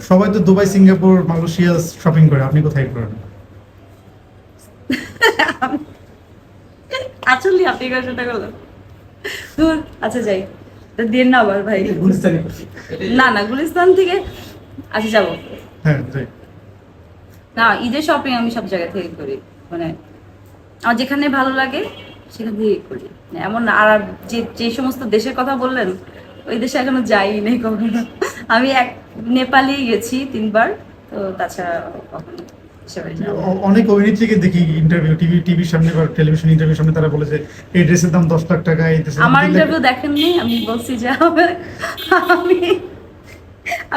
সবাই তো Dubai, Singapore, Malaysia shopping করে, আপনি কোথায় করেন? আসলে আপনি সেটা করলেন দূর। আচ্ছা যাই, দিন না আবার ভাই। গুলিস্তানে। না না, গুলিস্তান থেকে আচ্ছা যাবো হ্যাঁ যাই। না। ঈদের শপিং আমি সব জায়গা থেকে করি, মানে আমার যেখানে ভালো লাগে সেখান থেকে করি। মানে এমন না। আর যে যে সমস্ত দেশের কথা বললেন, ওই দেশে এখনো যাই নাই কখনো। আমি নেপালে গেছি 3 বার, তো তাছাড়া কখনো দেশের বাইরে যাওয়া হয়নি। অনেক অভিনেত্রীকে দেখি ইন্টারভিউ, টিভির সামনে বা টেলিভিশন ইন্টারভিউর সামনে, তারা বলে যে এই ড্রেসের দাম 10 লাখ টাকা, এই ড্রেসের দাম আমার 3 লাখ। ইন্টারভিউ দেখেননি? আমি বলছি যে আমি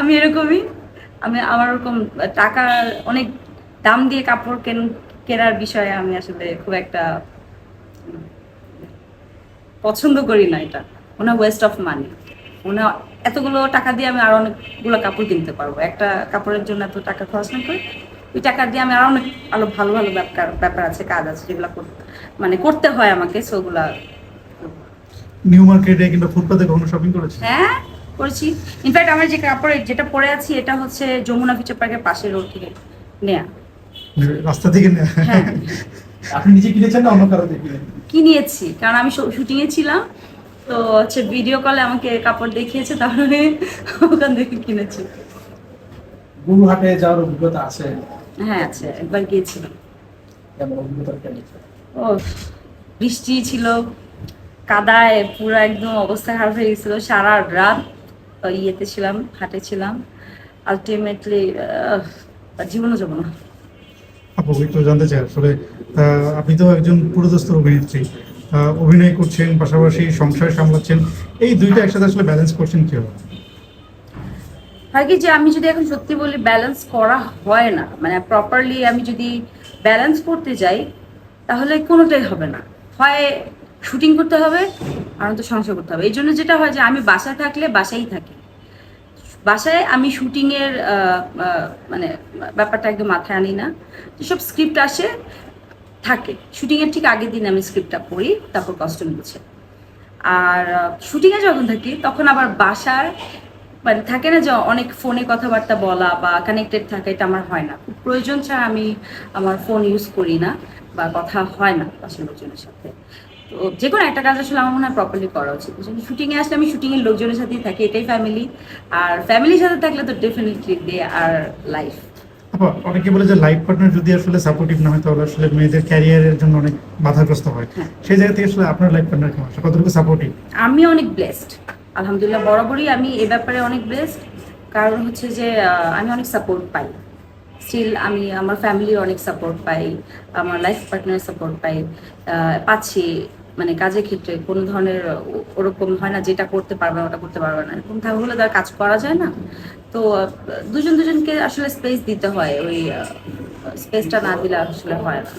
আমি এরকমই। আমার ওরকম টাকা অনেক দাম দিয়ে কাপড় কেনার বিষয়ে আমি আসলে খুব একটা পছন্দ করি না। এটা ওনা ওয়েস্ট অফ মানি। ওনা এতগুলো টাকা দিয়ে আমি আরো অনেকগুলো কাপড় কিনতে পারবো। একটা কাপড়ের জন্য এত টাকা খরচ না করে ওই টাকা দিয়ে আমি আরো অনেক আরো ভালো ভালো ব্যাপার আছে, কাজ আছে, যেগুলো মানে করতে হয় আমাকে, সেগুলা। নিউ মার্কেটে কিংবা ফুটপাতে কখনো শপিং করেছেন? হ্যাঁ, করেছি। ইনফ্যাক্ট আমার যে কাপড় যেটা পরে আছি এটা হচ্ছে যমুনা ফিচার পার্কের পাশের রোড থেকে নেয়া। রাস্তা থেকে না? হ্যাঁ, আপনি নিজে কিনেছেন না অন্য কারো থেকে কিনেছেন? কিনিয়েছি, কারণ আমি শুটিং এ ছিলাম। তো হচ্ছে ভিডিও কলে আমাকে কাপড় দেখিয়েছে, তাহলে ওখান থেকে কিনেছি। গরুহাটে যাওয়ার অভিজ্ঞতা আছে? হ্যাঁ আছে, একবার গিয়েছিলাম। কেমন অভিজ্ঞতা কেমন? ও, বৃষ্টি ছিল, কাদায় পুরো একদম অবস্থা খারাপ হয়ে গেছিল। সারা রাত ইয়েতে ছিলাম, হাটে ছিলাম। আলটিমেটলি জীবনও যাবো না। আপু একটু জানতে চাই আসলে, আপনি তো একজন পুরোদস্তুর অভিনেত্রী, অভিনয় করছেন, পাশাপাশি সংসার সামলাচ্ছেন, এই দুইটা একসাথে আসলে ব্যালেন্স করছেন কিভাবে? হয় কি যে আমি যদি এখন সত্যি বলি, ব্যালেন্স করা হয় না। মানে প্রপারলি আমি যদি ব্যালেন্স করতে যাই তাহলে কোনোটাই হবে না। হয় শুটিং করতে হবে, আর তো সংসার করতে হবে। এই জন্য যেটা হয় যে আমি বাসায় থাকলে বাসায় থাকি। বাসায় আমি শুটিংয়ের মানে ব্যাপারটা একদম মাথায় আনি না। যেসব স্ক্রিপ্ট আসে থাকে, শুটিংয়ের ঠিক আগের দিন আমি স্ক্রিপ্টটা পড়ি, তারপর কস্টিউম গুছে। আর শুটিংয়ে যখন থাকি তখন আবার বাসার মানে থাকে না যে অনেক ফোনে কথাবার্তা বলা বা কানেক্টেড থাকা, এটা আমার হয় না। খুব প্রয়োজন ছাড়া আমি আমার ফোন ইউজ করি না বা কথা হয় না বাসার লোকজনের সাথে। তো যে কোনো একটা কাজ আসলে আমার মনে হয় প্রপারলি করা উচিত। শুটিংয়ে আসলে আমি শুটিংয়ের লোকজনের সাথেই থাকি, এটাই ফ্যামিলি। আর ফ্যামিলির সাথে থাকলে তো ডেফিনেটলি দে আর লাইফ। আপা অনেকে বলে যে লাইফ পার্টনার যদি আসলে সাপোর্টিভ না হয় তাহলে আসলে মেয়েদের ক্যারিয়ারের জন্য অনেক বাধাগ্রস্ত হয়, হ্যাঁ, সেই জায়গা থেকে আসলে আপনার লাইফ পার্টনার কেমন, কতটুকু সাপোর্টিভ? আমি অনেক ব্লেসড, আলহামদুলিল্লাহ। বরাবরই আমি এ ব্যাপারে অনেক ব্লেসড। কারণ হচ্ছে যে আমি অনেক সাপোর্ট পাই। স্টিল আমি আমার ফ্যামিলির অনেক সাপোর্ট পাই, আমার লাইফ পার্টনারের সাপোর্ট পাই, পাচ্ছি। মানে কাজের ক্ষেত্রে কোনো ধরনের ওরকম হয় না যেটা করতে পারবে না ওটা করতে পারবে না, এরকম হলে তার কাজ করা যায় না। তো দুজন দুজনকে আসলে স্পেস দিতে হয়, ওই স্পেসটা না দিলে আসলে হয় না।